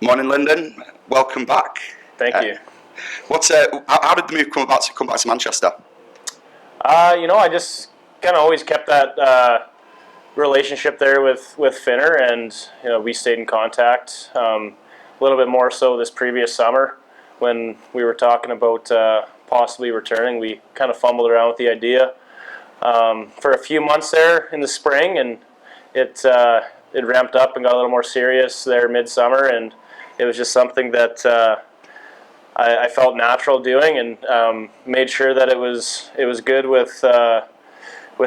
Morning, Linden. Welcome back. Thank you. How did the move come about to come back to Manchester? I just kind of always kept that relationship there with Finner, and we stayed in contact. A little bit more so this previous summer when we were talking about possibly returning. We kind of fumbled around with the idea for a few months there in the spring, and it ramped up and got a little more serious there midsummer, and it was just something that I felt natural doing, and made sure that it was good with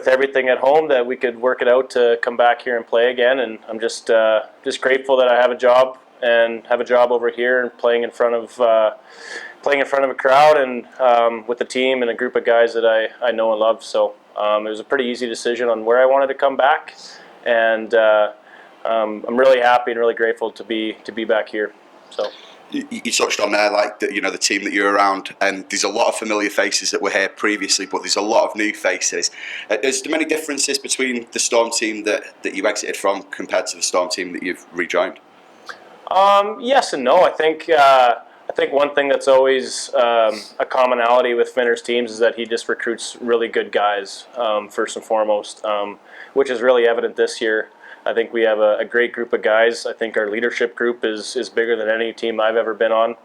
everything at home, that we could work it out to come back here and play again. And I'm just grateful that I have a job over here and playing in front of a crowd and with a team and a group of guys that I know and love. So it was a pretty easy decision on where I wanted to come back, and I'm really happy and really grateful to be back here. So. You touched on there, like the team that you're around, and there's a lot of familiar faces that were here previously, but there's a lot of new faces. Is there many differences between the Storm team that you exited from compared to the Storm team that you've rejoined? Yes and no. I think one thing that's always a commonality with Finner's teams is that he just recruits really good guys, first and foremost, which is really evident this year. I think we have a great group of guys. I think our leadership group is bigger than any team I've ever been on.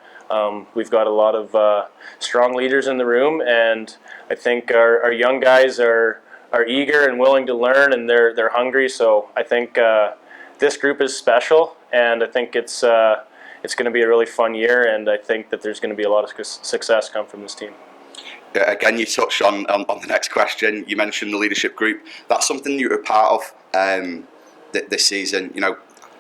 We've got a lot of strong leaders in the room, and I think our young guys are eager and willing to learn, and they're hungry. So I think this group is special, and I think it's going to be a really fun year, and I think that there's going to be a lot of success come from this team. Yeah, again, you touched on the next question. You mentioned the leadership group. That's something you were part of this season,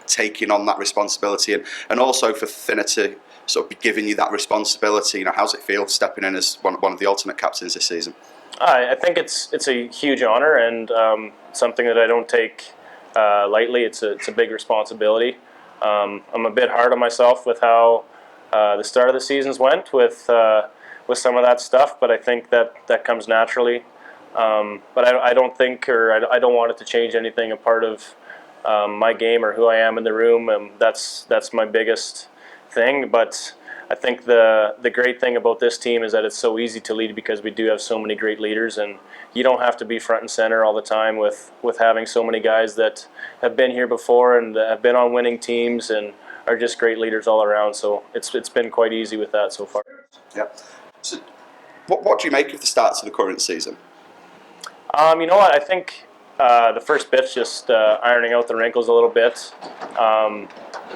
taking on that responsibility, and also for Finner to sort of be giving you that responsibility. How's it feel stepping in as one of the alternate captains this season? I think it's a huge honor, and something that I don't take lightly. It's a big responsibility. I'm a bit hard on myself with how the start of the seasons went with some of that stuff, but I think that comes naturally. But I don't think, or I don't want it to change anything a part of my game or who I am in the room. That's my biggest thing. But I think the great thing about this team is that it's so easy to lead because we do have so many great leaders, and you don't have to be front and center all the time with having so many guys that have been here before and have been on winning teams and are just great leaders all around. So it's been quite easy with that so far. Yeah. So what do you make of the start to the current season? You know what? I think the first bit's just ironing out the wrinkles a little bit.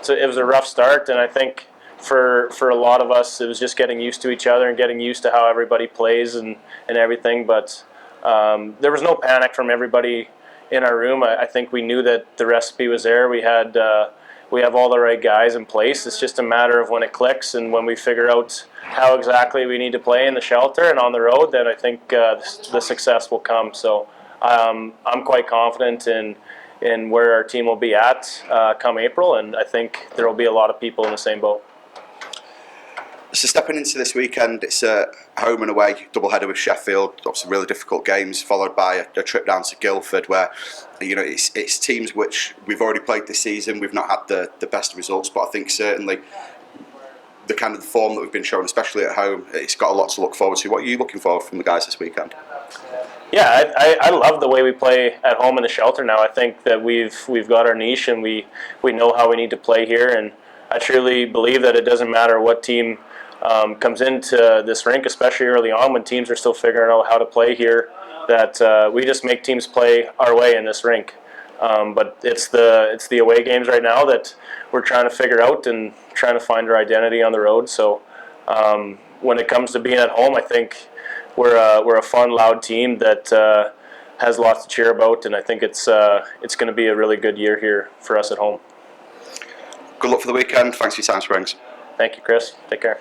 It was a rough start, and I think for a lot of us, it was just getting used to each other and getting used to how everybody plays and everything. But there was no panic from everybody in our room. I think we knew that the recipe was there. We have all the right guys in place. It's just a matter of when it clicks and when we figure out how exactly we need to play in the shelter and on the road, then I think the success will come. So I'm quite confident in where our team will be at come April, and I think there will be a lot of people in the same boat. So stepping into this weekend, it's a home and away doubleheader with Sheffield. Obviously, really difficult games, followed by a trip down to Guildford, where it's teams which we've already played this season. We've not had the best results, but I think certainly the kind of form that we've been showing, especially at home, it's got a lot to look forward to. What are you looking for from the guys this weekend? Yeah, I love the way we play at home in the shelter now. I think that we've got our niche, and we know how we need to play here, and I truly believe that it doesn't matter what team comes into this rink, especially early on when teams are still figuring out how to play here, that we just make teams play our way in this rink. But it's the away games right now that we're trying to figure out and trying to find our identity on the road. So when it comes to being at home, I think we're a fun, loud team that has lots to cheer about, and I think it's going to be a really good year here for us at home. Good luck for the weekend. Thanks for your time, Springs. Thank you, Chris. Take care.